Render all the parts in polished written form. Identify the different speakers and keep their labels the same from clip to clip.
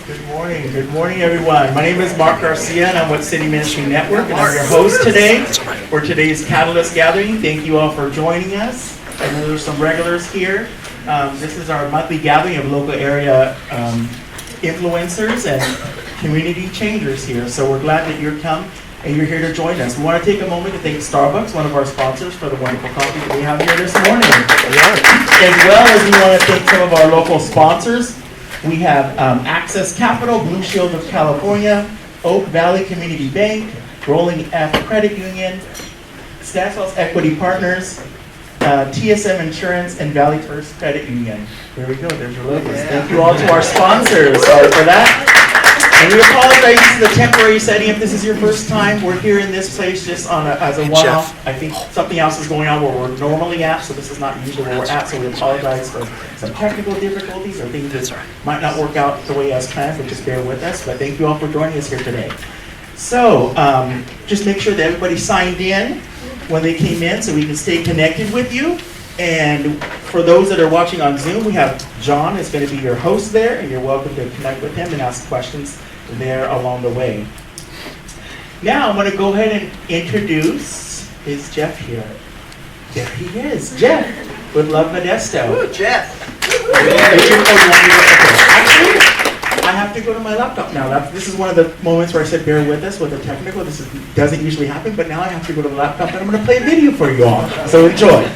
Speaker 1: Good morning, everyone. My name is Mark Garcia, and I'm with City Ministry Network, and I'm your host today for today's Catalyst Gathering. Thank you all for joining us. I know there's some regulars here. This is our monthly gathering of local area influencers and community changers here. So we're glad that you're come and you're here to join us. We want to take a moment to thank Starbucks, one of our sponsors, for the wonderful coffee that we have here this morning. As well as we want to thank some of our local sponsors. We have Access Capital, Blue Shield of California, Oak Valley Community Bank, Rolling F Credit Union, Stanislaus Equity Partners, TSM Insurance, and Valley First Credit Union. There we go, there's your logos. Thank you all to our sponsors. Sorry for that. And we apologize, this is a temporary setting. If this is your first time, we're here in this place just on as a one-off. I think something else is going on where we're normally at, so this is not usually where we're at, so we apologize for some technical difficulties or things that might not work out the way as planned, but just bear with us. But thank you all for joining us here today. So, just make sure that everybody signed in when they came in so we can stay connected with you. And for those that are watching on Zoom, we have John is going to be your host there, and you're welcome to connect with him and ask questions there along the way. Now I'm going to go ahead and introduce, is Jeff here? There he is, Jeff with Love Modesto.
Speaker 2: Ooh, Jeff.
Speaker 1: Actually, I have to go to my laptop now. This is one of the moments where I said bear with us with the technical. Doesn't usually happen, but now I have to go to the laptop and I'm going to play a video for you all. So enjoy.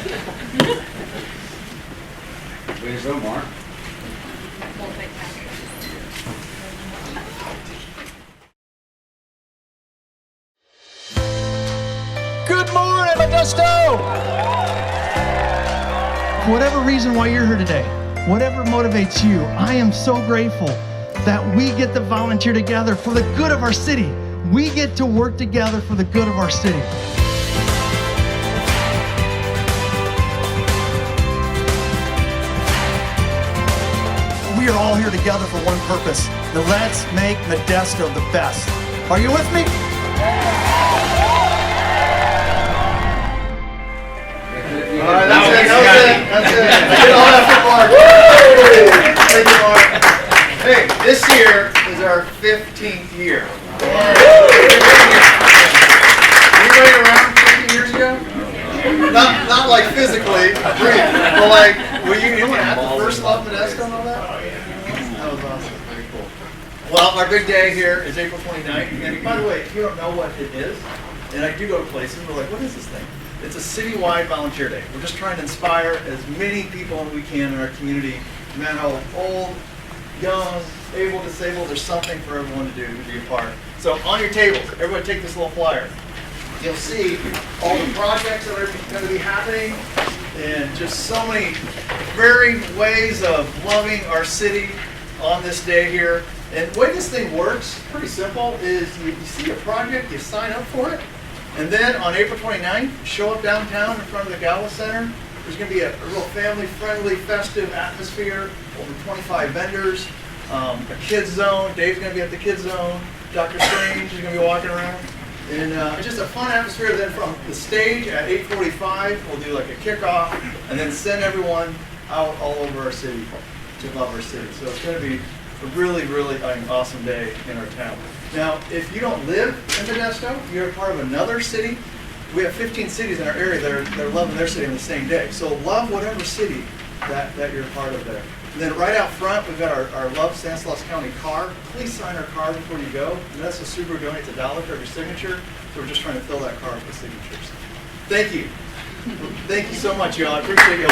Speaker 2: Way to go, Mark.
Speaker 3: Good morning, Modesto! Whatever reason why you're here today, whatever motivates you, I am so grateful that we get to volunteer together for the good of our city. We get to work together for the good of our city. We are all here together for one purpose. Let's make Modesto the best. Are you with me?
Speaker 2: All right, that's it. Get all that for Mark. Thank you, Mark. Hey, this year is our 15th year. Anybody around 15 years ago? Not like physically, but like, were you at the first Love Modesto and all that? That was awesome. Very cool. Well, our big day here is April 29th. And by the way, if you don't know what it is, and I do go to places, we're like, what is this thing? It's a citywide volunteer day. We're just trying to inspire as many people as we can in our community, no matter how old, young, able, disabled, there's something for everyone to do to be a part. So on your tables, everybody take this little flyer. You'll see all the projects that are going to be happening and just so many varied ways of loving our city on this day here. And the way this thing works, pretty simple, is you see a project, you sign up for it, and then on April 29th, show up downtown in front of the Gala Center. There's going to be a real family-friendly, festive atmosphere, over 25 vendors, a kids zone. Dave's going to be at the kids zone. Dr. Strange is going to be walking around. And it's just a fun atmosphere. Then from the stage at 8:45, we'll do like a kickoff, and then send everyone out all over our city to love our city. So it's going to be a really, really awesome day in our town. Now, if you don't live in Modesto, you're part of another city. We have 15 cities in our area that are loving their city on the same day. So love whatever city that you're part of there. And then right out front, we've got our Love Stanislaus County card. Please sign our card before you go. And that's a Subaru donates $1 for every signature. So we're just trying to fill that card with signatures. Thank you. Thank you so much, y'all. I appreciate y'all.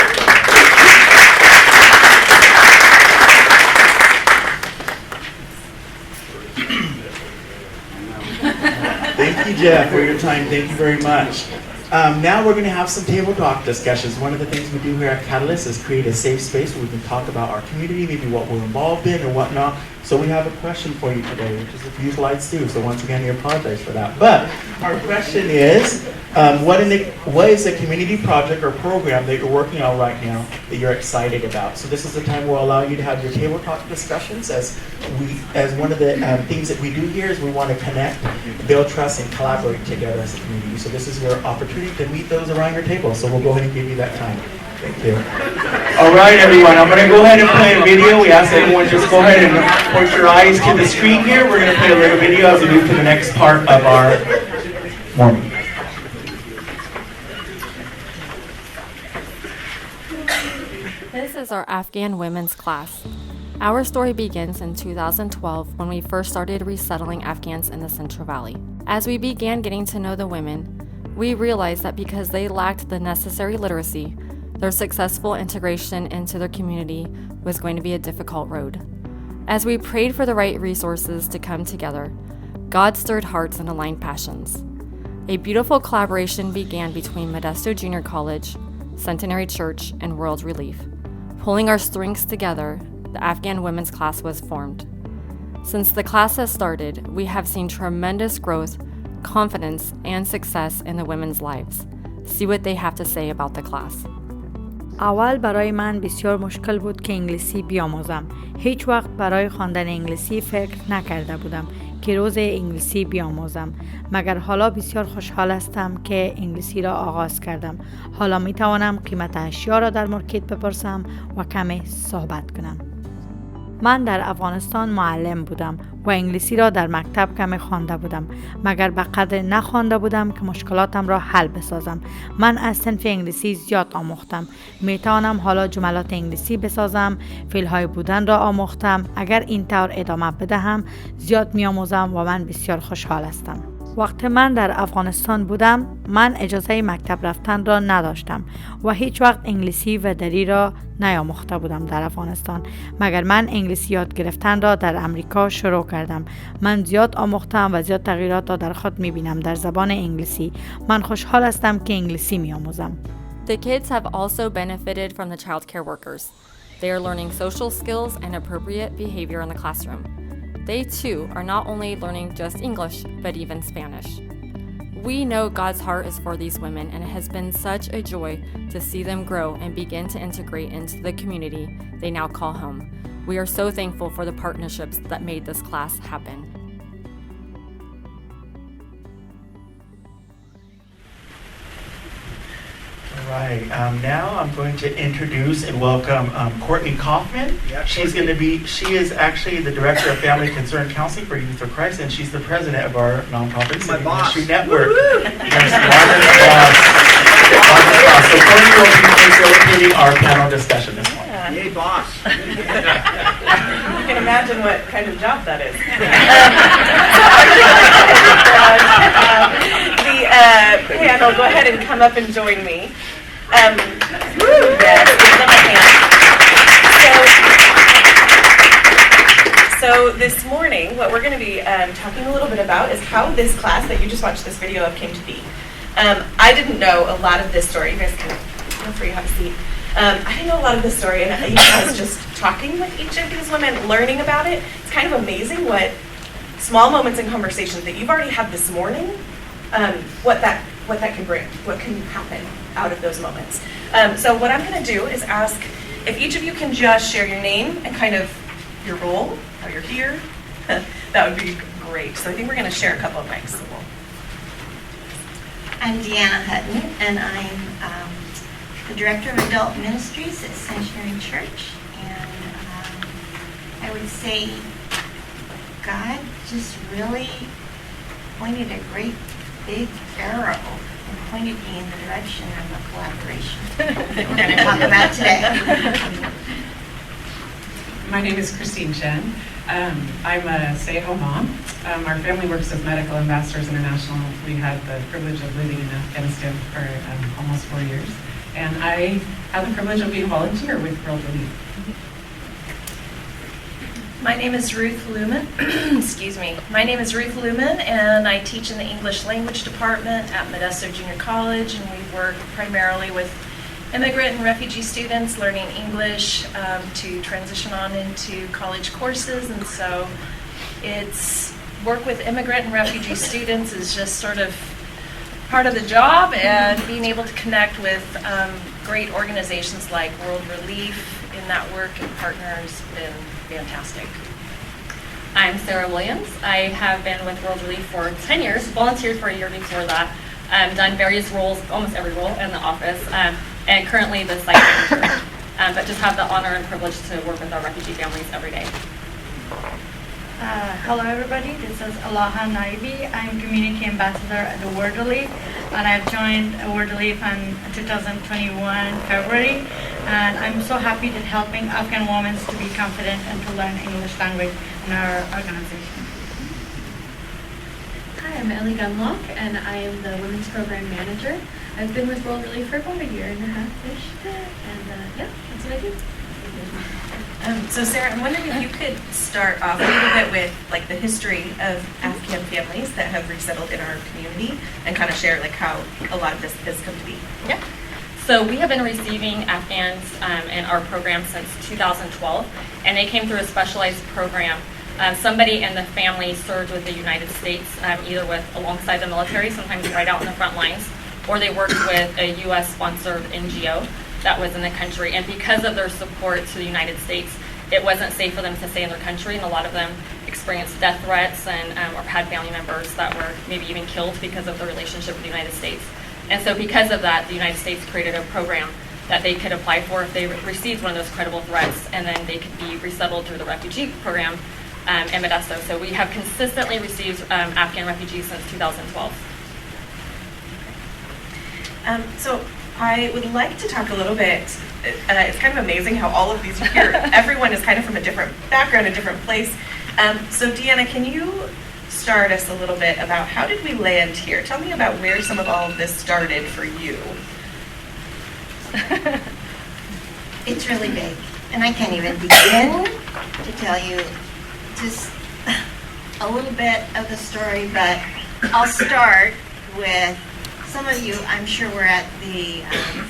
Speaker 1: Thank you, Jeff, for your time. Thank you very much. Now we're going to have some table talk discussions. One of the things we do here at Catalyst is create a safe space where we can talk about our community, maybe what we're involved in or whatnot. So we have a question for you today, which is a few slides too. So once again, we apologize for that. But our question is, what is a community project or program that you're working on right now that you're excited about? So this is the time we'll allow you to have your table talk discussions as one of the things that we do here is we want to connect, build trust, and collaborate together as a community. So this is your opportunity to meet those around your table. So we'll go ahead and give you that time. Thank you. All right, everyone, I'm going to go ahead and play a video. We ask everyone just go ahead and point your eyes to the screen here. We're going to play a little video as we move to the next part of our morning.
Speaker 4: This is our Afghan Women's class. Our story begins in 2012 when we first started resettling Afghans in the Central Valley. As we began getting to know the women, we realized that because they lacked the necessary literacy, their successful integration into their community was going to be a difficult road. As we prayed for the right resources to come together, God stirred hearts and aligned passions. A beautiful collaboration began between Modesto Junior College, Centenary Church, and World Relief. Pulling our strengths together, the Afghan Women's class was formed. Since the class has started, we have seen tremendous growth, confidence, and success in the women's lives. See what they have to say about the class.
Speaker 5: اول برای من بسیار مشکل بود که انگلیسی بیاموزم. هیچ وقت برای خواندن انگلیسی فکر نکرده بودم که روز انگلیسی بیاموزم. مگر حالا بسیار خوشحال هستم که انگلیسی را آغاز کردم. حالا می توانم قیمت اشیا را در مارکت بپرسم و کمی صحبت کنم. من در افغانستان معلم بودم و انگلیسی را در مکتب کمی خوانده بودم، مگر به قدر نخوانده بودم که مشکلاتم را حل بسازم. من از صنف انگلیسی زیاد آموختم. می توانم حالا جملات انگلیسی بسازم، فعل‌های بودن را آموختم. اگر این طور ادامه بدهم زیاد می آموزم و من بسیار خوشحال هستم. وقتی من در افغانستان بودم، من اجازه مکتب رفتن را نداشتم و هیچ وقت انگلیسی و دری را نیاموخته بودم در افغانستان، مگر من انگلیسی یاد گرفتن را در امریکا شروع کردم. من زیاد آموختم و زیاد تغییرات را در خود می‌بینم در زبان انگلیسی. من خوشحال هستم که انگلیسی می‌آموزم.
Speaker 4: The kids have also benefited from the child care workers. They are learning social skills and appropriate behavior in the classroom. They too are not only learning just English, but even Spanish. We know God's heart is for these women, and it has been such a joy to see them grow and begin to integrate into the community they now call home. We are so thankful for the partnerships that made this class happen.
Speaker 1: All right, now I'm going to introduce and welcome Courtney Kaufman.
Speaker 2: Yeah,
Speaker 1: She is actually the Director of Family Concern Counseling for Youth for Christ, and she's the president of our nonprofit City Ministry Network. Yes, Margaret's boss. Margaret's boss. So Courtney will be facilitating our panel discussion this morning.
Speaker 2: Yay, boss.
Speaker 6: You can imagine what kind of job that is. The panel, go ahead and come up and join me. Yes, give them a hand. So this morning, what we're going to be talking a little bit about is how this class that you just watched this video of came to be. I didn't know a lot of this story. You guys can feel free to have a seat. I didn't know a lot of this story, and I was just talking with each of these women, learning about it. It's kind of amazing what small moments and conversations that you've already had this morning, what that can bring, what can happen out of those moments. So what I'm going to do is ask if each of you can just share your name and kind of your role, how you're here. That would be great. So I think we're going to share a couple of mics. So
Speaker 7: I'm Deanna Hutton, and I'm the Director of Adult Ministries at Centenary Church. And I would say God just really pointed a great big arrow and pointed me in the direction of a collaboration that we're going to talk about today.
Speaker 8: My name is Christine Chen. I'm a stay-at-home mom. Our family works with Medical Ambassadors International. We had the privilege of living in Afghanistan for almost 4 years. And I had the privilege of being a volunteer with World Relief.
Speaker 6: my name is Ruth Lumen. Excuse me. My name is Ruth Lumen, and I teach in the English language department at Modesto Junior College, and we work primarily with immigrant and refugee students learning English to transition on into college courses. And so it's work with immigrant and refugee students is just sort of part of the job, and being able to connect with great organizations like World Relief in that work and partners has been fantastic.
Speaker 4: I'm Sarah Williams. I have been with World Relief for 10 years, volunteered for a year before that, done various roles, almost every role in the office. and currently the site manager. But just have the honor and privilege to work with our refugee families every day.
Speaker 9: Hello everybody, this is Alaha Naibi. I'm Community Ambassador at the World Relief, and I've joined World Relief in 2021 February, and I'm so happy that helping Afghan women to be confident and to learn English language in our organization.
Speaker 10: Hi, I'm Ellie Gunlock, and I am the Women's Program Manager. I've been with World Relief for about a year and a half-ish, and yeah, that's what I do.
Speaker 6: So Sarah, I'm wondering if you could start off a little bit with like the history of Afghan families that have resettled in our community and kind of share like how a lot of this has come to be.
Speaker 4: Yeah. So we have been receiving Afghans in our program since 2012, and they came through a specialized program. Somebody in the family served with the United States, either alongside the military, sometimes right out in the front lines, or they worked with a U.S.-sponsored NGO that was in the country. And because of their support to the United States, it wasn't safe for them to stay in their country, and a lot of them experienced death threats and or had family members that were maybe even killed because of their relationship with the United States. And so because of that, the United States created a program that they could apply for if they received one of those credible threats, and then they could be resettled through the refugee program in Modesto. So we have consistently received Afghan refugees since 2012.
Speaker 6: So I would like to talk a little bit, it's kind of amazing how all of these are here, everyone is kind of from a different background, a different place. So Deanna, can you start us a little bit about how did we land here? Tell me about where some of all of this started for you.
Speaker 7: It's really big, and I can't even begin to tell you just a little bit of the story, but I'll start with some of you, I'm sure, were at the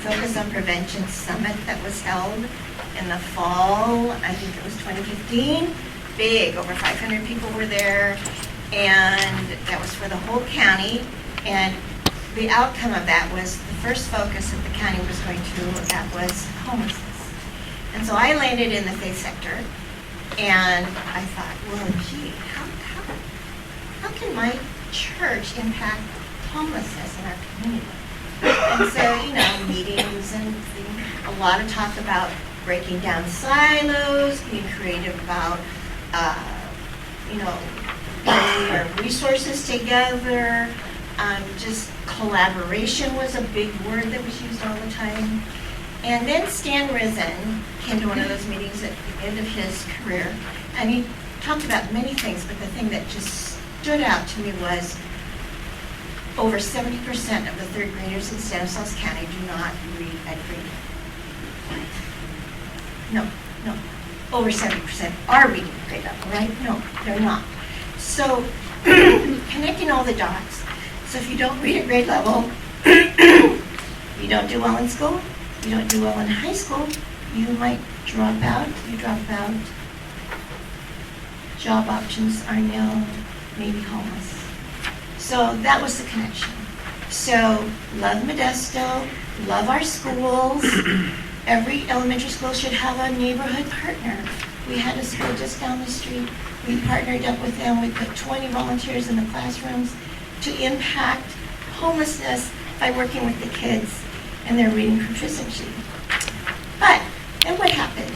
Speaker 7: Focus on Prevention Summit that was held in the fall, I think it was 2015. Big, over 500 people were there, and that was for the whole county. And the outcome of that was the first focus that the county was going to look at was homelessness. And so I landed in the faith sector, and I thought, well, gee, how can my church impact homelessness in our community? And so, meetings and a lot of talk about breaking down silos, being creative about, getting our resources together. Just collaboration was a big word that was used all the time. And then Stan Risen came to one of those meetings at the end of his career, and he talked about many things, but the thing that just stood out to me was over 70% of the third graders in Stanislaus County do not read at grade. No. Over 70% are reading at grade level, right? No, they're not. So connecting all the dots. So if you don't read at grade level, you don't do well in school, you don't do well in high school, you might drop out, job options are nil, maybe homeless. So that was the connection. So love Modesto, love our schools. Every elementary school should have a neighborhood partner. We had a school just down the street. We partnered up with them. We put 20 volunteers in the classrooms to impact homelessness by working with the kids and their reading proficiency. But then what happened?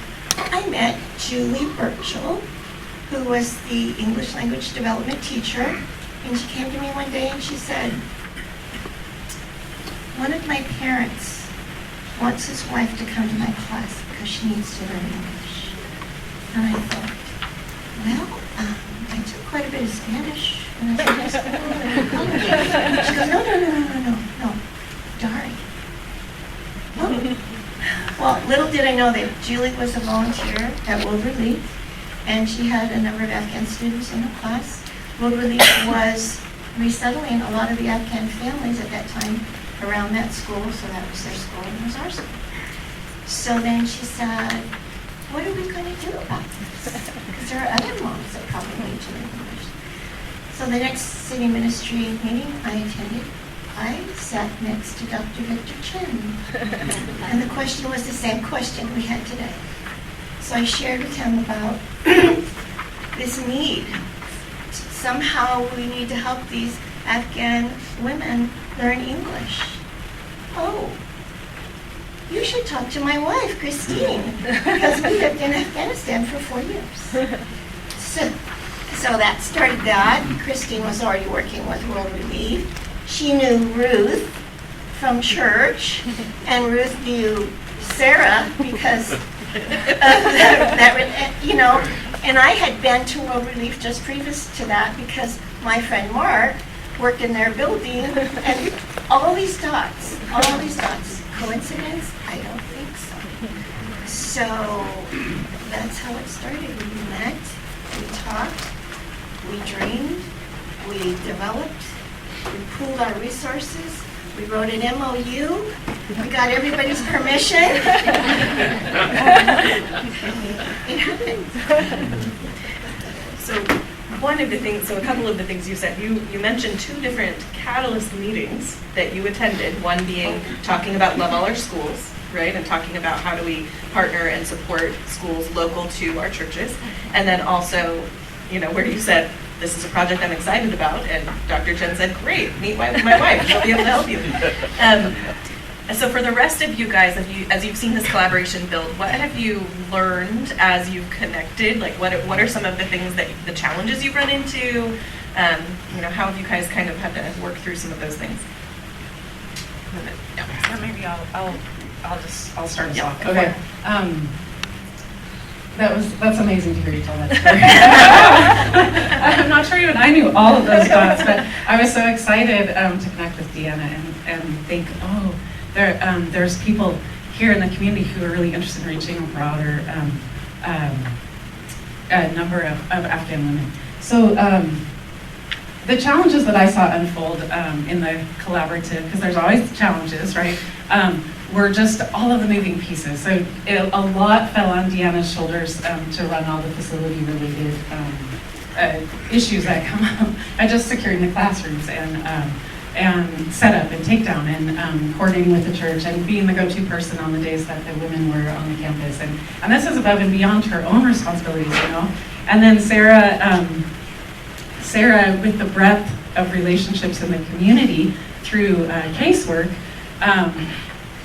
Speaker 7: I met Julie Burchell, who was the English language development teacher, and she came to me one day and she said, one of my parents wants his wife to come to my class because she needs to learn English. And I thought, well, I took quite a bit of Spanish when I was in high school. She goes, no, darn. Well, little did I know that Julie was a volunteer at World Relief, and she had a number of Afghan students in her class. World Relief was resettling a lot of the Afghan families at that time around that school, so that was their school and it was our school. So then she said, what are we going to do about this? Because there are other moms that probably need to learn English. So the next city ministry meeting I attended, I sat next to Dr. Victor Chen. And the question was the same question we had today. So I shared with him about this need. Somehow we need to help these Afghan women learn English. Oh, you should talk to my wife, Christine, because we lived in Afghanistan for 4 years. So that started that. Christine was already working with World Relief. She knew Ruth from church, and Ruth knew Sarah because of that, you know, and I had been to World Relief just previous to that because my friend Mark worked in their building, and all these dots. Coincidence? I don't think so. So that's how it started. We met, we talked, we dreamed, we developed, we pooled our resources, we wrote an MOU, we got everybody's permission. It happened.
Speaker 6: So a couple of the things you said, you mentioned 2 different catalyst meetings that you attended, one being talking about Love All Our Schools, right, and talking about how do we partner and support schools local to our churches, and then also, you know, where you said, this is a project I'm excited about, and Dr. Chen said, great, meet my wife, she'll be able to help you. So for the rest of you guys, as you've seen this collaboration build, what have you learned as you've connected? Like, what are some of the ththings the challenges you've run into? You know, how have you guys kind of had to work through some of those things?
Speaker 8: Yeah, maybe I'll start us off.
Speaker 6: Okay.
Speaker 8: That's amazing to hear you tell that story. I'm not sure even I knew all of those dots, but I was so excited to connect with Deanna and think, oh, there's people here in the community who are really interested in reaching a broader number of Afghan women. So the challenges that I saw unfold in the collaborative, because there's always challenges, right? Were just all of the moving pieces. So a lot fell on Deanna's shoulders to run all the facility-related issues that come up by just securing the classrooms and setup and takedown and coordinating with the church and being the go-to person on the days that the women were on the campus. And this is above and beyond her own responsibilities, you know. And then Sarah, with the breadth of relationships in the community through casework,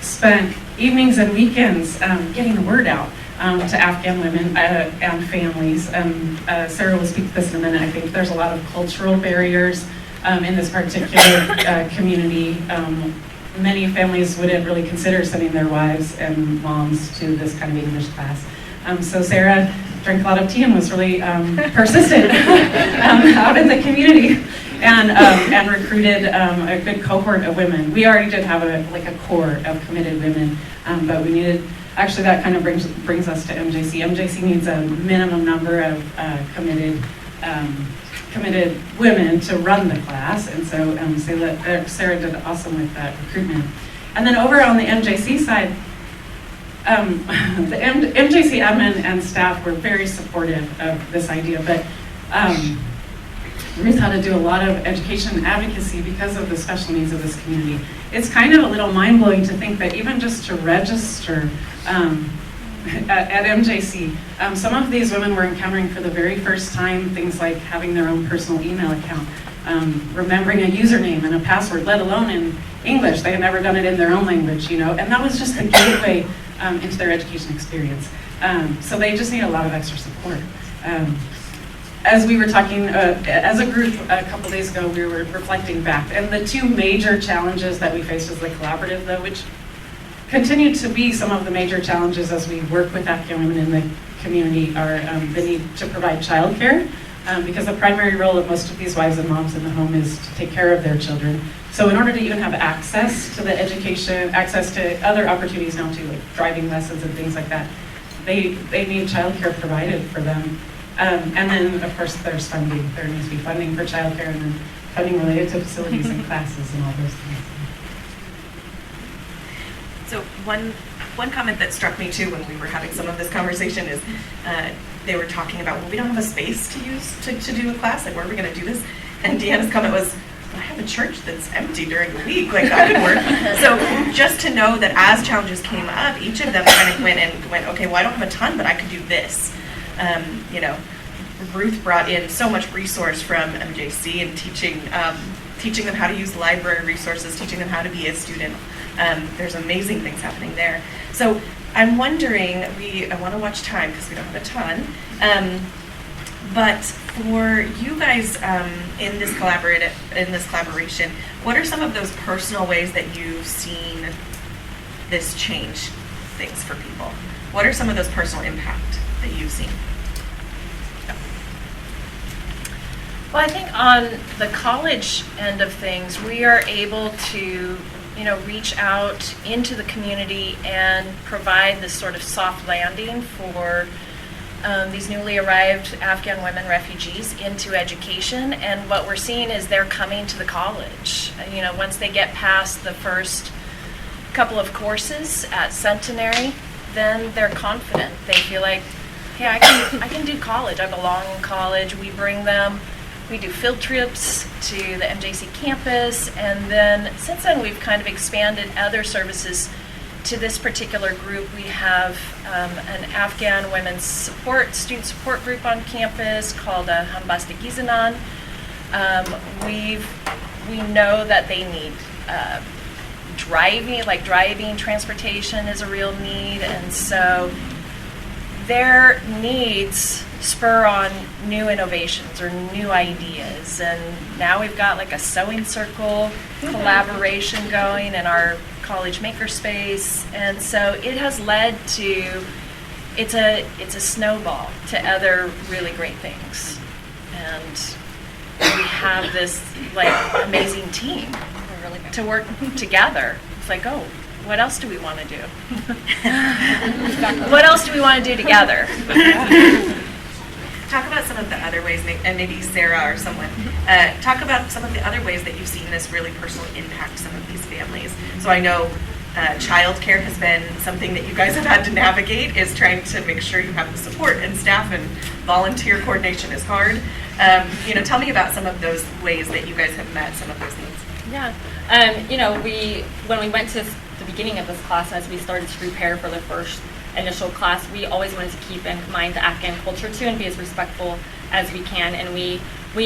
Speaker 8: spent evenings and weekends getting the word out to Afghan women and families. Sarah will speak to this in a minute. I think there's a lot of cultural barriers in this particular community. Many families wouldn't really consider sending their wives and moms to this kind of English class. So Sarah drank a lot of tea and was really persistent out in the community. And recruited a good cohort of women. We already did have a core of committed women, but we needed, actually that kind of brings us to MJC. MJC needs a minimum number of committed women to run the class, and so Sarah did awesome with that recruitment. And then over on the MJC side, the MJC admin and staff were very supportive of this idea, but Ruth had to do a lot of education and advocacy because of the special needs of this community. It's kind of a little mind-blowing to think that even just to register at MJC, some of these women were encountering for the very first time things like having their own personal email account, remembering a username and a password, let alone in English. They had never done it in their own language, you know, and that was just the gateway into their education experience. So they just need a lot of extra support. As we were talking as a group a couple days ago, we were reflecting back, and the 2 major challenges that we faced as the collaborative, though, which continue to be some of the major challenges as we work with Afghan women in the community, are the need to provide childcare, because the primary role of most of these wives and moms in the home is to take care of their children. So in order to even have access to the education, access to other opportunities now too, like driving lessons and things like that, they need childcare provided for them. And then, of course, there's funding. There needs to be funding for childcare and then funding related to facilities and classes and all those things.
Speaker 6: So one comment that struck me too when we were having some of this conversation is they were talking about, well, we don't have a space to use to do a class. Like, where are we going to do this? And Deanna's comment was, well, I have a church that's empty during the week. Like, that could work. So just to know that as challenges came up, each of them kind of went, okay, well, I don't have a ton, but I could do this. You know, Ruth brought in so much resource from MJC and teaching them how to use library resources, teaching them how to be a student There's amazing things happening there. So I'm wondering, I want to watch time because we don't have a ton, but for you guys in this collaboration, what are some of those personal ways that you've seen this change things for people? What are some of those personal impact that you've seen?
Speaker 11: Well, I think on the college end of things, we are able to, reach out into the community and provide this sort of soft landing for these newly arrived Afghan women refugees into education. And what we're seeing is they're coming to the college. Once they get past the first couple of courses at Centenary, then they're confident. They feel like, hey, I can do college. I belong in college. We bring them. We do field trips to the MJC campus, and then since then we've kind of expanded other services to this particular group. We have an Afghan women's student support group on campus called Hambasta Gizanan. We know that they need driving transportation is a real need, and so their needs spur on new innovations or new ideas. And now we've got like a sewing circle collaboration going in our college makerspace, and so it has led to it's a snowball to other really great things, and we have this amazing team to work together. It's like, oh, what else do we want to do? What else do we want to do together?
Speaker 6: Talk about some of the other ways, and maybe Sarah or someone, talk about some of the other ways that you've seen this really personally impact some of these families. So I know childcare has been something that you guys have had to navigate, is trying to make sure you have the support and staff, and volunteer coordination is hard. Tell me about some of those ways that you guys have met some of those needs.
Speaker 4: Yeah. When we went to the beginning of this class, as we started to prepare for the first initial class, we always wanted to keep in mind the Afghan culture too and be as respectful as we can. And we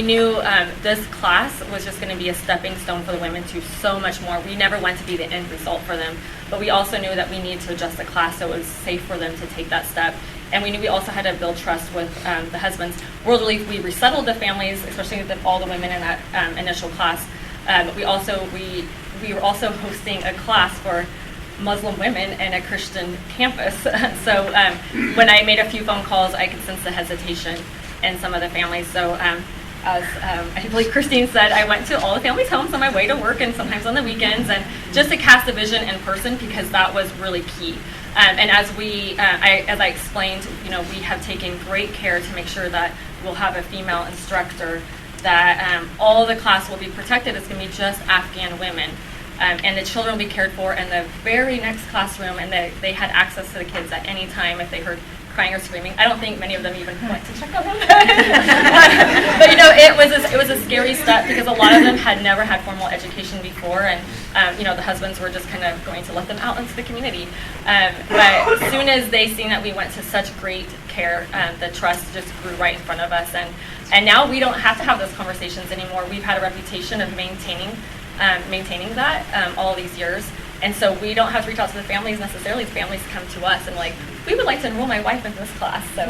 Speaker 4: knew this class was just going to be a stepping stone for the women to so much more. We never wanted to be the end result for them, but we also knew that we needed to adjust the class so it was safe for them to take that step. And we knew we also had to build trust with the husbands. World Relief, we resettled the families, especially with all the women in that initial class. We were also hosting a class for Muslim women in a Christian campus. So when I made a few phone calls, I could sense the hesitation in some of the families. So as I believe Christine said, I went to all the families' homes on my way to work and sometimes on the weekends, and just to cast a vision in person, because that was really key. And as I explained, we have taken great care to make sure that we'll have a female instructor, that all the class will be protected. It's going to be just Afghan women. And the children will be cared for in the very next classroom, and they had access to the kids at any time if they heard crying or screaming. I don't think many of them even went to check on them. But it was a scary step because a lot of them had never had formal education before, and the husbands were just kind of going to let them out into the community. But as soon as they seen that we went to such great care, the trust just grew right in front of us, and now we don't have to have those conversations anymore. We've had a reputation of maintaining that all these years, and so we don't have to reach out to the families necessarily. The families come to us and we would like to enroll my wife into this class. So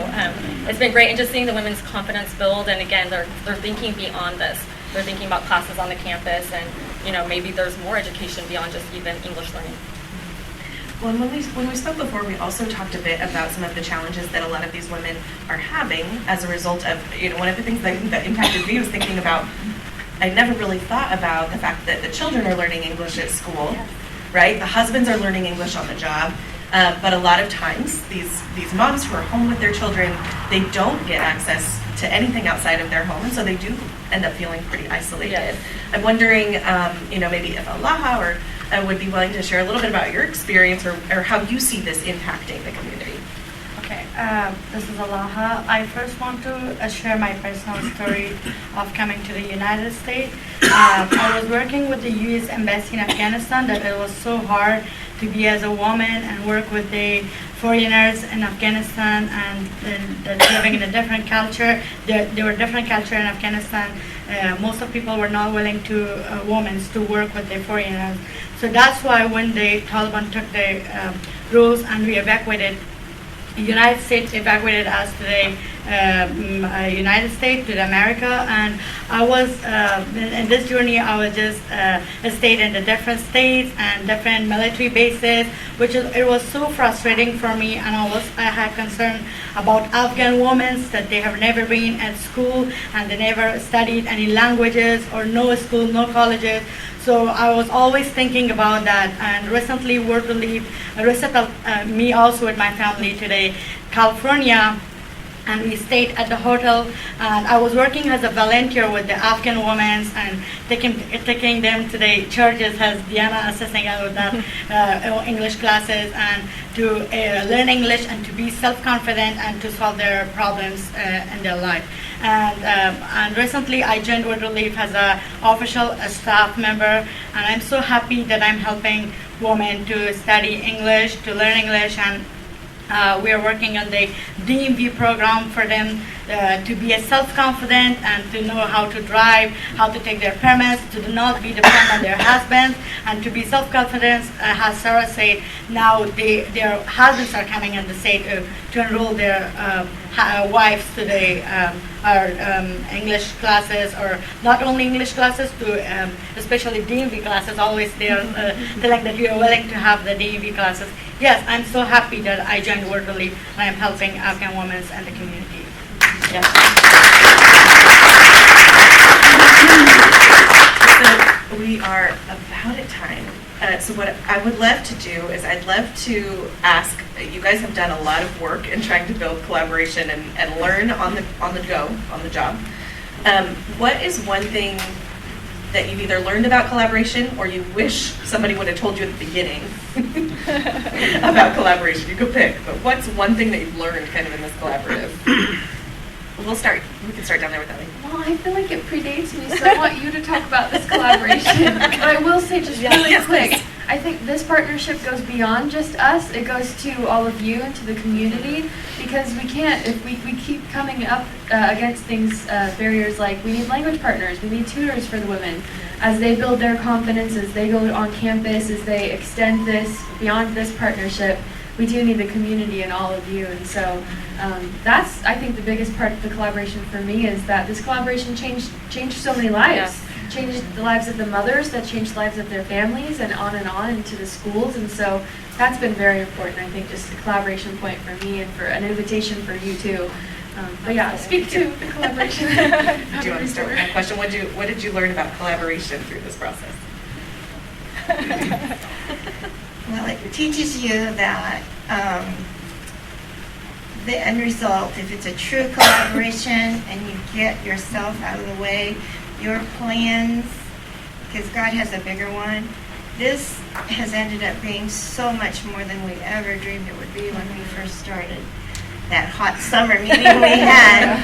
Speaker 4: it's been great, and just seeing the women's confidence build. And again, they're thinking beyond this. They're thinking about classes on the campus, and maybe there's more education beyond just even English learning.
Speaker 6: Well, and when we spoke before, we also talked a bit about some of the challenges that a lot of these women are having as a result of, one of the things that impacted me was thinking about, I never really thought about the fact that the children are learning English at school, yes, right? The husbands are learning English on the job, but a lot of times these moms who are home with their children, they don't get access to anything outside of their home, and so they do end up feeling pretty isolated. Yes. I'm wondering, maybe if Alaha or would be willing to share a little bit about your experience or how you see this impacting the community.
Speaker 9: Okay, this is Alaha. I first want to share my personal story of coming to the United States. I was working with the U.S. Embassy in Afghanistan, that it was so hard to be as a woman and work with the foreigners in Afghanistan and living in a different culture. There were different culture in Afghanistan. Most of people were not willing to women to work with the foreigners. So that's why when the Taliban took the rules and we evacuated, the United States evacuated us to the United States, to the America, and I was in this journey. I was just stayed in the different states and different military bases, it was so frustrating for me, and I had concern about Afghan women that they have never been at school and they never studied any languages or no school, no colleges. So I was always thinking about that, and recently World Relief resettled me also with my family to the California, and we stayed at the hotel, and I was working as a volunteer with the Afghan women and taking them to the churches as Diana assisting us with that English classes, and to learn English and to be self-confident and to solve their problems in their life. And recently I joined World Relief as an official staff member, and I'm so happy that I'm helping women to study English, to learn English, and we are working on the DMV program for them to be self-confident and to know how to drive, how to take their permits, to not be dependent on their husbands, and to be self-confident. As Sarah said, now their husbands are coming in the state to enroll their wives to the English classes, or not only English classes, to especially DMV classes. Always they're telling that you are willing to have the DMV classes. Yes, I'm so happy that I joined World Relief and I'm helping Afghan women and the community. Yes.
Speaker 6: So we are about at time. So what I would love to do is I'd love to ask, you guys have done a lot of work in trying to build collaboration and learn on the job. What is one thing that you've either learned about collaboration or you wish somebody would have told you at the beginning about collaboration? You could pick, but what's one thing that you've learned kind of in this collaborative? We can start down there with Ellie.
Speaker 10: Well, I feel like it predates me, so I want you to talk about this collaboration. But I will say just really quick, I think this partnership goes beyond just us. It goes to all of you and to the community, because we can't, if we keep coming up against things, barriers like we need language partners, we need tutors for the women. As they build their confidence, as they go on campus, as they extend this beyond this partnership, we do need the community and all of you. And so that's, I think, the biggest part of the collaboration for me, is that this collaboration changed so many lives. Yeah. Changed the lives of the mothers, that changed the lives of their families, and on into the schools. And so that's been very important, I think, just a collaboration point for me and for an invitation for you too. But yeah, speak to the collaboration.
Speaker 6: Do you want to start with that question? What did you learn about collaboration through this process?
Speaker 7: Well, it teaches you that the end result, if it's a true collaboration and you get yourself out of the way, your plans, because God has a bigger one, this has ended up being so much more than we ever dreamed it would be when we first started that hot summer meeting we had.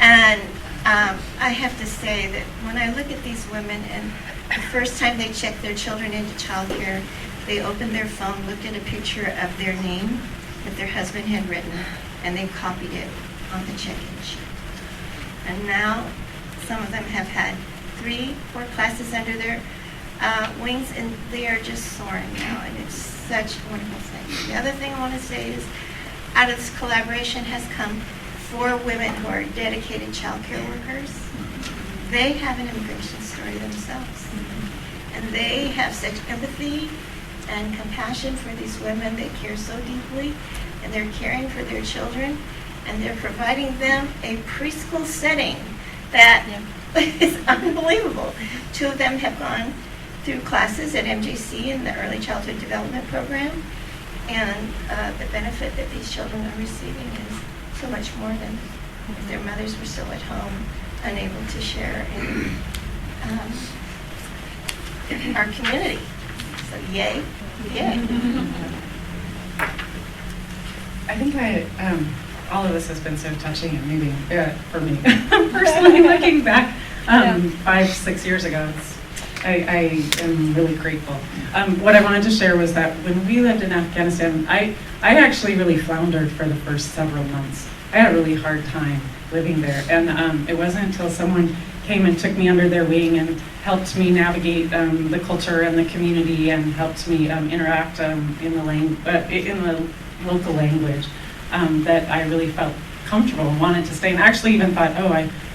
Speaker 7: And I have to say that when I look at these women, and the first time they checked their children into childcare, they opened their phone, looked at a picture of their name that their husband had written, and they copied it on the check-in sheet. And now some of them have had 3-4 classes under their wings, and they are just soaring now, and it's such a wonderful thing. The other thing I want to say is, out of this collaboration has come 4 women who are dedicated child care workers. They have an immigration story themselves, and they have such empathy and compassion for these women. They care so deeply, and they're caring for their children, and they're providing them a preschool setting that is unbelievable. 2 of them have gone through classes at MJC in the Early Childhood Development Program, and the benefit that these children are receiving is so much more than if their mothers were still at home, unable to share in our community. So yay, yay.
Speaker 8: I think all of this has been so touching and moving for me. Personally, looking back 5-6 years ago, I am really grateful. What I wanted to share was that when we lived in Afghanistan, I actually really floundered for the first several months. I had a really hard time living there, and it wasn't until someone came and took me under their wing and helped me navigate the culture and the community and helped me interact in the local language that I really felt comfortable and wanted to stay, and actually even thought,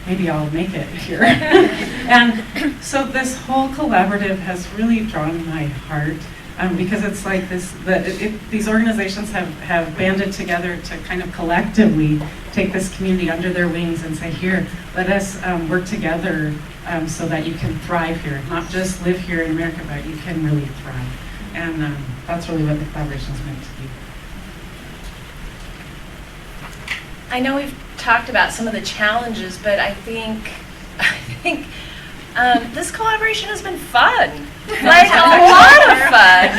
Speaker 8: maybe I'll make it here. And so this whole collaborative has really drawn my heart because it's like these organizations have banded together to kind of collectively take this community under their wings and say, here, let us work together so that you can thrive here, not just live here in America, but you can really thrive. And that's really what the collaboration is meant to be.
Speaker 11: I know we've talked about some of the challenges, but I think this collaboration has been fun. Like a lot of fun.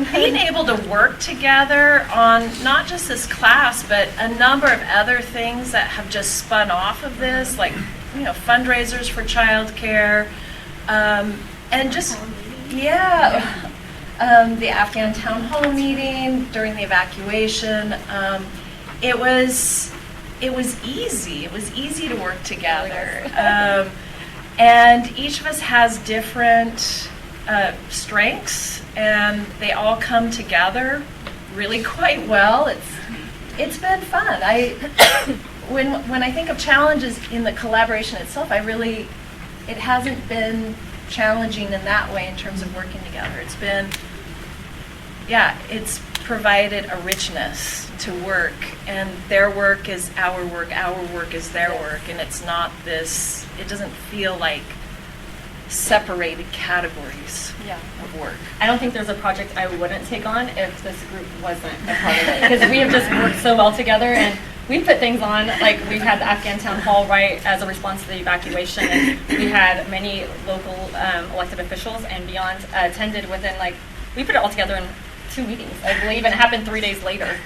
Speaker 11: Like being able to work together on not just this class, but a number of other things that have just spun off of this, like fundraisers for childcare, and just the Afghan town hall meeting during the evacuation. It was easy. It was easy to work together. And each of us has different strengths, and they all come together really quite well. It's been fun. When I think of challenges in the collaboration itself, it hasn't been challenging in that way in terms of working together. It's been, it's provided a richness to work, and their work is our work is their work, and it's not this, it doesn't feel like separated categories of work.
Speaker 4: I don't think there's a project I wouldn't take on if this group wasn't a part of it, because we have just worked so well together, and we put things on, like we've had the Afghan Town Hall right as a response to the evacuation, and we had many local elected officials and beyond attended within, we put it all together in 2 meetings, I believe, and it happened 3 days later.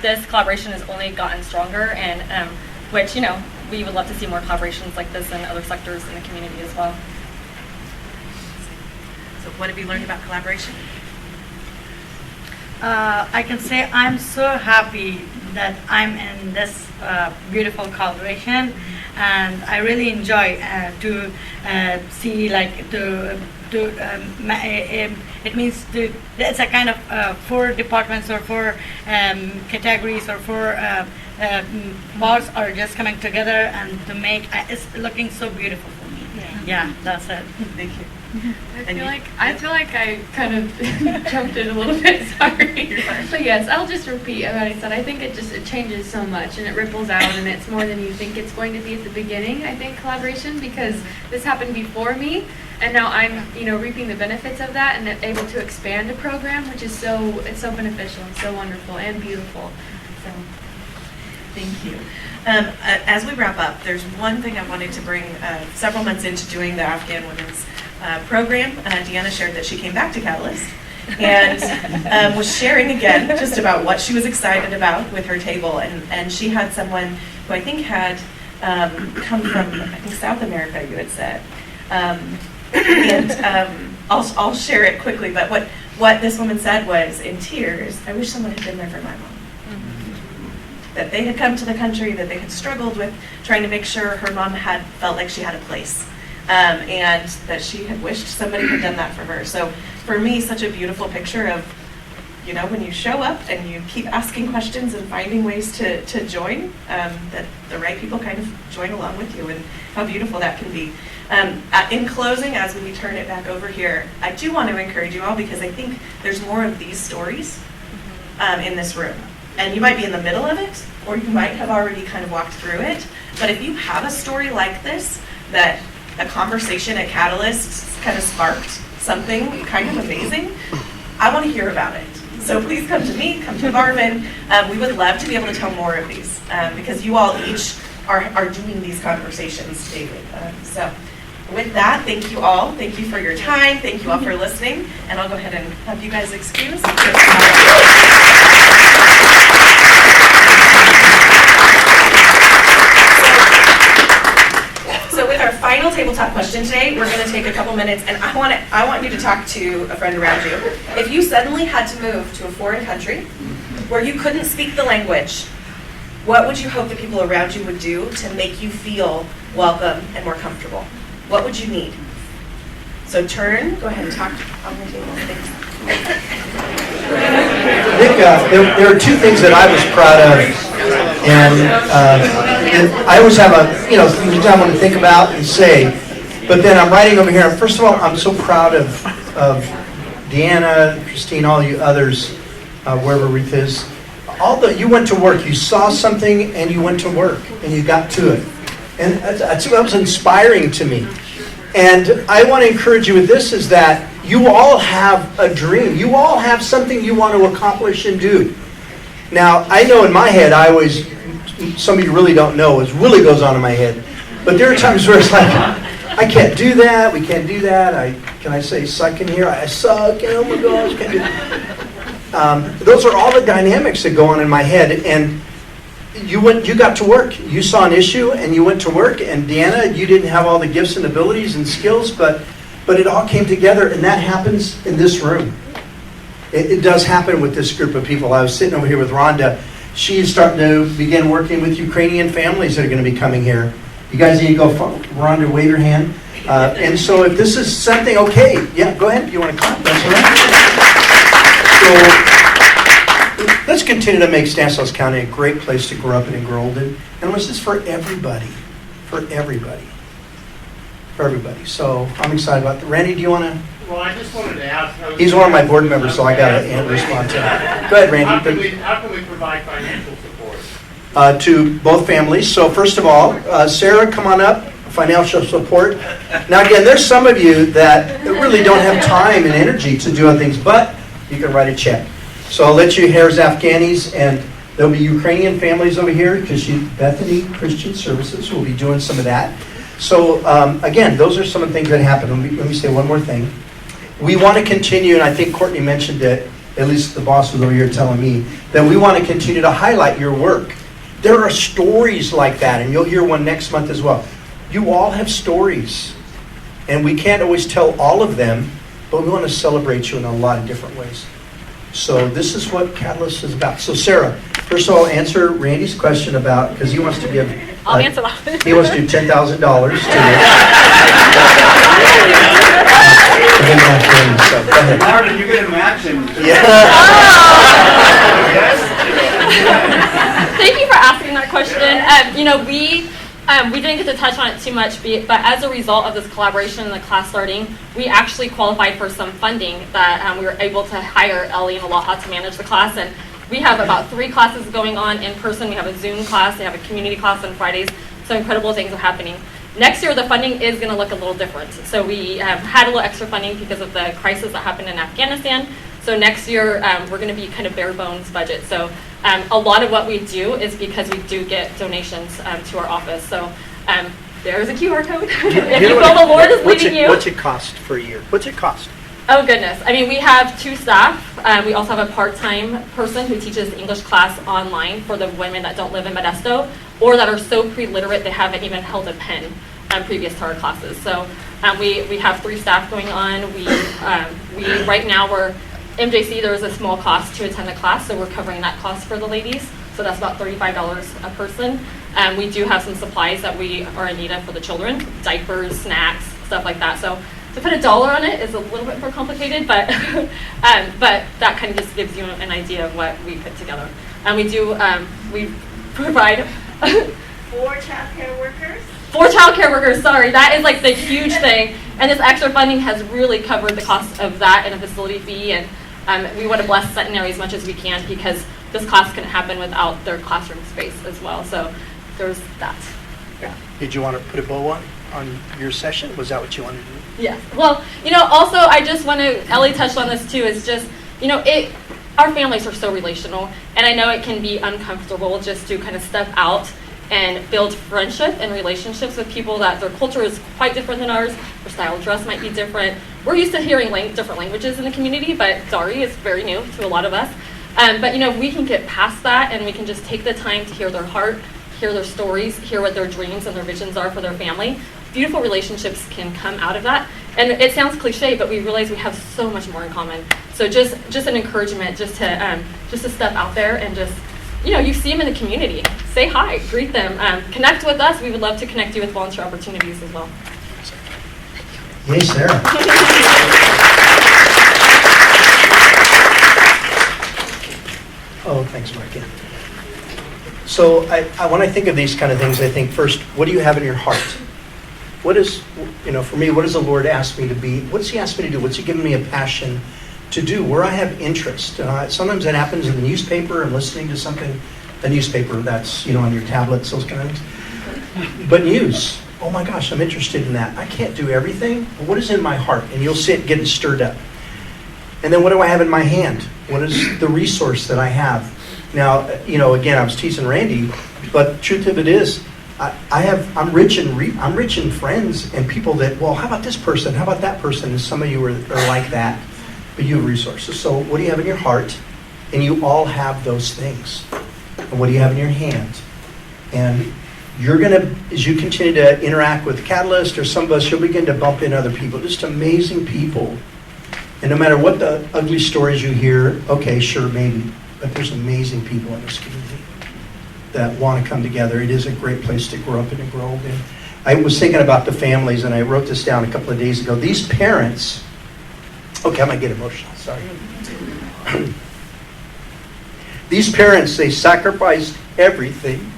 Speaker 4: This collaboration has only gotten stronger, and which, we would love to see more collaborations like this in other sectors in the community as well.
Speaker 6: So what have you learned about collaboration?
Speaker 9: I can say I'm so happy that I'm in this beautiful collaboration, and I really enjoy to see it means it's a kind of 4 departments or 4 categories or 4 parts are just coming together and to make it's looking so beautiful for me. Yeah, that's it.
Speaker 6: Thank you.
Speaker 10: I feel like I kind of jumped in a little bit, sorry. But yes, I'll just repeat what I said. I think it changes so much, and it ripples out, and it's more than you think it's going to be at the beginning, I think, collaboration, because this happened before me, and now I'm, reaping the benefits of that and able to expand a program, which is so beneficial and so wonderful and beautiful. So,
Speaker 6: thank you. As we wrap up, there's one thing I wanted to bring several months into doing the Afghan Women's program. Deanna shared that she came back to Catalyst and was sharing again just about what she was excited about with her table, and she had someone who I think had come from, South America, you had said. I'll share it quickly, but what this woman said was, in tears, I wish someone had been there for my mom. That they had come to the country, that they had struggled with trying to make sure her mom had felt like she had a place, and that she had wished somebody had done that for her. So for me, such a beautiful picture of, when you show up and you keep asking questions and finding ways to join, that the right people kind of join along with you, and how beautiful that can be. In closing, as we turn it back over here, I do want to encourage you all, because I think there's more of these stories in this room. And you might be in the middle of it, or you might have already kind of walked through it. But if you have a story like this, that a conversation at Catalyst kind of sparked something kind of amazing, I want to hear about it. So please come to me, come to Marvin. We would love to be able to tell more of these, because you all each are doing these conversations daily. So with that, thank you all. Thank you for your time. Thank you all for listening. And I'll go ahead and have you guys excused. So with our final tabletop question today. We're going to take a couple minutes, and I want you to talk to a friend around you. If you suddenly had to move to a foreign country where you couldn't speak the language, what would you hope the people around you would do to make you feel welcome and more comfortable? What would you need? So go ahead and talk on the table. Thanks.
Speaker 12: I think there are two things that I was proud of, and I always have things I want to think about and say, but then I'm writing over here. First of all, I'm so proud of Deanna, Christine, all you others, wherever Ruth is. You went to work. You saw something and you went to work and you got to it, and that was inspiring to me. And I want to encourage you with this, is that you all have a dream. You all have something you want to accomplish and do. Now, I know in my head, some of you really don't know, it really goes on in my head. But there are times where it's like, I can't do that, we can't do that, can I say suck in here? I suck, oh my gosh, can't do that. Those are all the dynamics that go on in my head. And you got to work. You saw an issue and you went to work. And Deanna, you didn't have all the gifts and abilities and skills, but it all came together, and that happens in this room. It does happen with this group of people. I was sitting over here with Rhonda. She's starting to begin working with Ukrainian families that are going to be coming here. You guys need to go, Rhonda, wave your hand. And so if this is something, okay, yeah, go ahead if you want to clap. That's all right. So let's continue to make Stanislaus County a great place to grow up and grow old in. And this is for everybody. For everybody. For everybody. So I'm excited about that. Randy, do you want to?
Speaker 13: Well, I just wanted to ask.
Speaker 12: He's one of my board members, so I got to respond to him. Go ahead, Randy.
Speaker 13: How can we provide financial support?
Speaker 12: To both families. So first of all, Sarah, come on up. Financial support. Now again, there's some of you that really don't have time and energy to do other things, but you can write a check. So I'll let you. Here's Afghanis, and there'll be Ukrainian families over here because Bethany Christian Services will be doing some of that. So again, those are some of the things that happen. Let me say one more thing. We want to continue, and I think Courtney mentioned it, at least the boss was over here telling me, that we want to continue to highlight your work. There are stories like that, and you'll hear one next month as well. You all have stories, and we can't always tell all of them, but we want to celebrate you in a lot of different ways. So this is what Catalyst is about. So Sarah, first of all, answer Randy's question about, because he wants to give...
Speaker 4: I'll answer that.
Speaker 12: He wants to do $10,000 to
Speaker 2: Marvin, you get a match him.
Speaker 12: Yeah.
Speaker 4: Thank you for asking that question. We didn't get to touch on it too much, but as a result of this collaboration and the class starting, we actually qualified for some funding that we were able to hire Ellie and Aloha to manage the class. And we have about 3 classes going on in person. We have a Zoom class, we have a community class on Fridays. So incredible things are happening. Next year, the funding is going to look a little different. So we have had a little extra funding because of the crisis that happened in Afghanistan. So next year, we're going to be kind of bare bones budget. So a lot of what we do is because we do get donations to our office. So there's a QR code. If you feel the Lord is leading you.
Speaker 12: What's it cost for a year? What's it cost?
Speaker 4: Oh goodness. I mean, we have 2 staff. We also have a part-time person who teaches the English class online for the women that don't live in Modesto or that are so pre-literate they haven't even held a pen previous to our classes. So we have 3 staff going on. We right now we're MJC, there is a small cost to attend the class, so we're covering that cost for the ladies. So that's about $35 a person. We do have some supplies that we are in need of for the children, diapers, snacks, stuff like that. So to put a dollar on it is a little bit more complicated, but that kind of just gives you an idea of what we put together. And we provide
Speaker 7: 4 childcare workers.
Speaker 4: 4 childcare workers, sorry, that is like the huge thing. And this extra funding has really covered the cost of that and a facility fee. And we want to bless Centenary as much as we can because this class couldn't happen without their classroom space as well. So there's that. Yeah.
Speaker 12: Did you want to put a bow on your session? Was that what you wanted to do?
Speaker 4: Yes. Well, also I just want to, Ellie touched on this too, is just, our families are so relational. And I know it can be uncomfortable just to kind of step out and build friendship and relationships with people that their culture is quite different than ours. Their style of dress might be different. We're used to hearing different languages in the community, but Dari is very new to a lot of us. But we can get past that and we can just take the time to hear their heart, hear their stories, hear what their dreams and their visions are for their family. beautiful relationships can come out of that. And it sounds cliche, but we realize we have so much more in common. So just an encouragement, just to step out there and just, you see them in the community. Say hi, greet them, connect with us. We would love to connect you with volunteer opportunities as well.
Speaker 12: Yay, Sarah. Oh, thanks, Mark. So when I think of these kind of things, I think first, what do you have in your heart? What is, for me, what does the Lord ask me to be? What does He ask me to do? What's He giving me a passion to do? Where I have interest. Sometimes that happens in the newspaper. I'm listening to something, the newspaper that's, on your tablets, those kind of things. But news, oh my gosh, I'm interested in that. I can't do everything, but what is in my heart? And you'll see it getting stirred up. And then what do I have in my hand? What is the resource that I have? Now, again, I was teasing Randy, but the truth of it is, I'm rich in friends and people that, well, how about this person? How about that person? And some of you are like that, but you have resources. So what do you have in your heart? And you all have those things. And what do you have in your hand? And you're going to, as you continue to interact with Catalyst or some of us, you'll begin to bump in other people, just amazing people. And no matter what the ugly stories you hear, okay, sure, maybe, but there's amazing people in this community that want to come together. It is a great place to grow up in and grow old in. I was thinking about the families, and I wrote this down a couple of days ago. These parents, okay, I might get emotional, sorry. These parents, they sacrificed everything.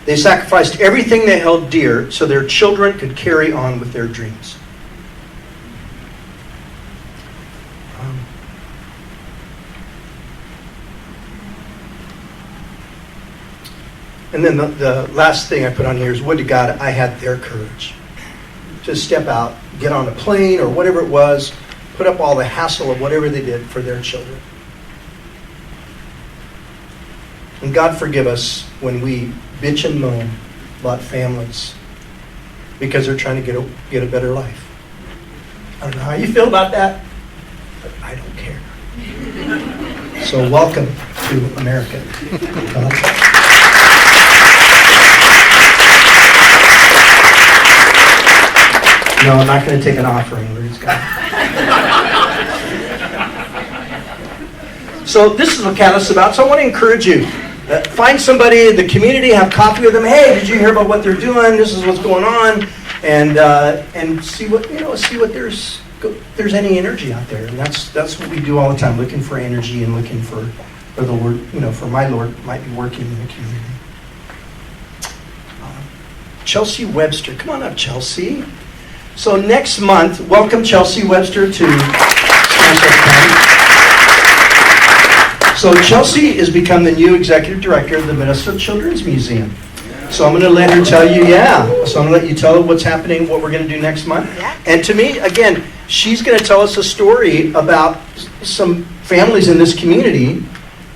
Speaker 12: They sacrificed everything they held dear so their children could carry on with their dreams. And then the last thing I put on here is, would to God I had their courage to step out, get on a plane or whatever it was, put up all the hassle of whatever they did for their children. And God forgive us when we bitch and moan about families because they're trying to get a better life. I don't know how you feel about that, but I don't care. So welcome to America. No, I'm not going to take an offering. So this is what Catalyst's about. So I want to encourage you. Find somebody in the community, have coffee with them. Hey, did you hear about what they're doing? This is what's going on, and see what there's any energy out there. And that's what we do all the time, looking for energy and looking for the Lord. For my Lord might be working in the community. Chelsea Webster, come on up, Chelsea. So next month, welcome Chelsea Webster to Stanford County. So Chelsea has become the new executive director of the Modesto Children's Museum. So I'm going to let her tell you, so I'm going to let you tell her what's happening, what we're going to do next month. And to me, again, she's going to tell us a story about some families in this community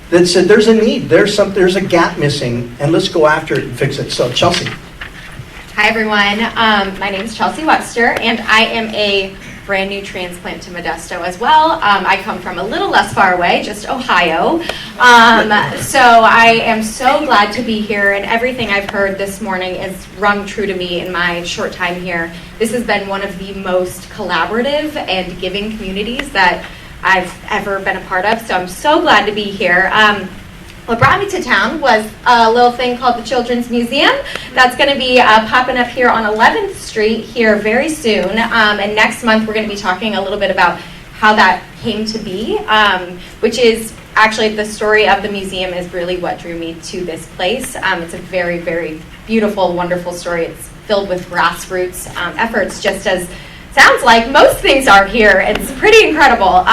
Speaker 12: that said there's a need, there's a gap missing, and let's go after it and fix it. So Chelsea.
Speaker 14: Hi everyone, my name is Chelsea Webster and I am a brand new transplant to Modesto as well. I come from a little less far away, just Ohio. So I am so glad to be here, and everything I've heard this morning is rung true to me in my short time here. This has been one of the most collaborative and giving communities that I've ever been a part of, so I'm so glad to be here. What brought me to town was a little thing called the Children's Museum that's going to be popping up here on 11th Street here very soon. And next month we're going to be talking a little bit about how that came to be, which is actually the story of the museum is really what drew me to this place. It's a very, very beautiful, wonderful story. It's filled with grassroots efforts, just as sounds like most things are here. It's pretty incredible.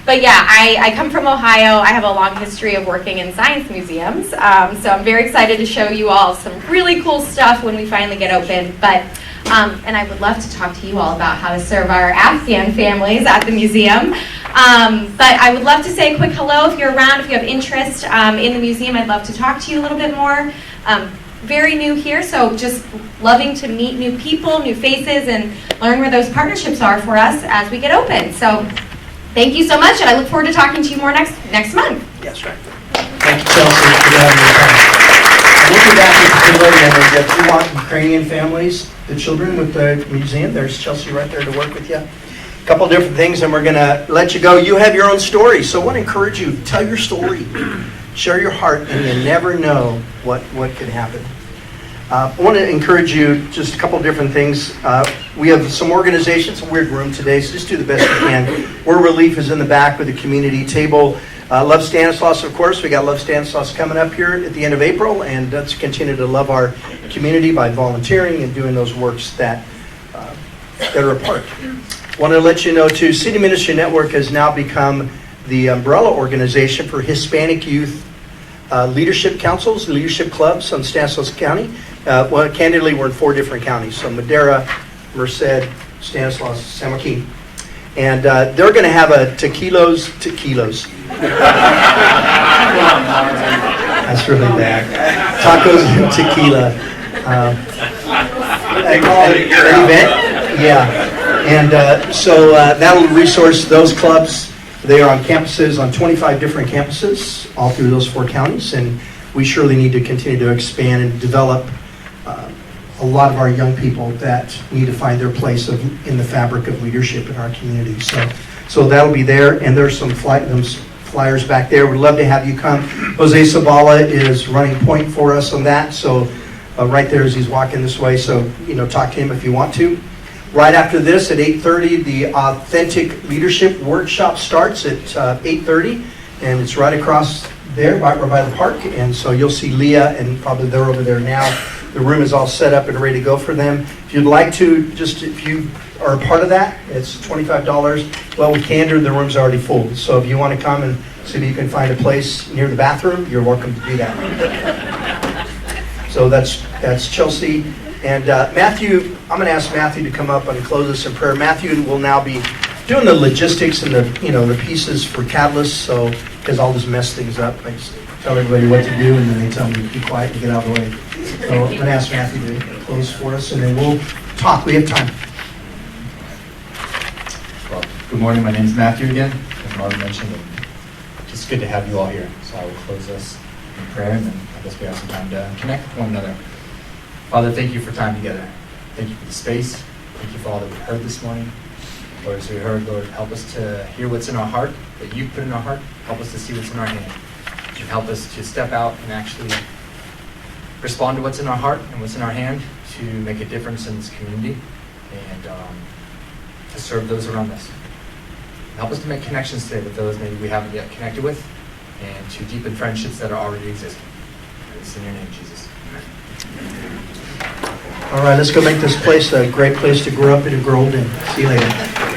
Speaker 14: But yeah, I come from Ohio. I have a long history of working in science museums. So I'm very excited to show you all some really cool stuff when we finally get open. But and I would love to talk to you all about how to serve our Afghan families at the museum. But I would love to say a quick hello if you're around, if you have interest in the museum. I'd love to talk to you a little bit more. Very new here, so just loving to meet new people, new faces, and learn where those partnerships are for us as we get open. So thank you so much, and I look forward to talking to you more next month.
Speaker 12: Yes, right. Thank you, Chelsea, for having me. we'll be back with everybody. And if you want Ukrainian families, the children with the museum, there's Chelsea right there to work with you. A couple different things, and we're going to let you go. You have your own story, so I want to encourage you, tell your story. Share your heart, and you never know what could happen. I want to encourage you just a couple different things. We have some organizations, a weird room today, so just do the best you can. World Relief is in the back with the community table. Love Stanislaus, of course. We got Love Stanislaus coming up here at the end of April, and let's continue to love our community by volunteering and doing those works that are a part. Want to let you know, too, City Ministry Network has now become the umbrella organization for Hispanic youth leadership councils, leadership clubs on Stanislaus County. Well, candidly, we're in 4 different counties. So Madera, Merced, Stanislaus, San Joaquin. And they're going to have a tequilos. That's really bad. Tacos and tequila. An event? Yeah. And so that'll resource those clubs. They are on campuses, on 25 different campuses, all through those 4 counties. And we surely need to continue to expand and develop a lot of our young people that need to find their place in the fabric of leadership in our community. So that'll be there, and there's some flyers back there. We'd love to have you come. Jose Sabala is running point for us on that, so right there as he's walking this way, so talk to him if you want to. Right after this at 8:30, the Authentic Leadership Workshop starts at 8:30, and it's right across there, right by the park, and so you'll see Leah, and probably they're over there now. The room is all set up and ready to go for them. If you'd like to, if you are a part of that, it's $25. Well, with candor, the room's already full. So if you want to come and see if you can find a place near the bathroom, you're welcome to do that. So that's Chelsea. And Matthew, I'm going to ask Matthew to come up and close us in prayer. Matthew will now be doing the logistics and the pieces for Catalyst, so because I'll just mess things up. I just tell everybody what to do, and then they tell me to be quiet and get out of the way. So I'm going to ask Matthew to close for us, and then we'll talk. We have time.
Speaker 15: Well, good morning. My name is Matthew again, as Marvin mentioned. It's good to have you all here. So I will close us in prayer, and then I guess we have some time to connect with one another. Father, thank you for time together. Thank you for the space. Thank you for all that we heard this morning. Lord, as we heard, Lord, help us to hear what's in our heart, that you've put in our heart. Help us to see what's in our hand. You help us to step out and actually respond to what's in our heart and what's in our hand to make a difference in this community and to serve those around us. Help us to make connections today with those maybe we haven't yet connected with and to deepen friendships that are already existing. It's in your name, Jesus. Amen.
Speaker 12: All right, let's go make this place a great place to grow up and grow old in. See you later.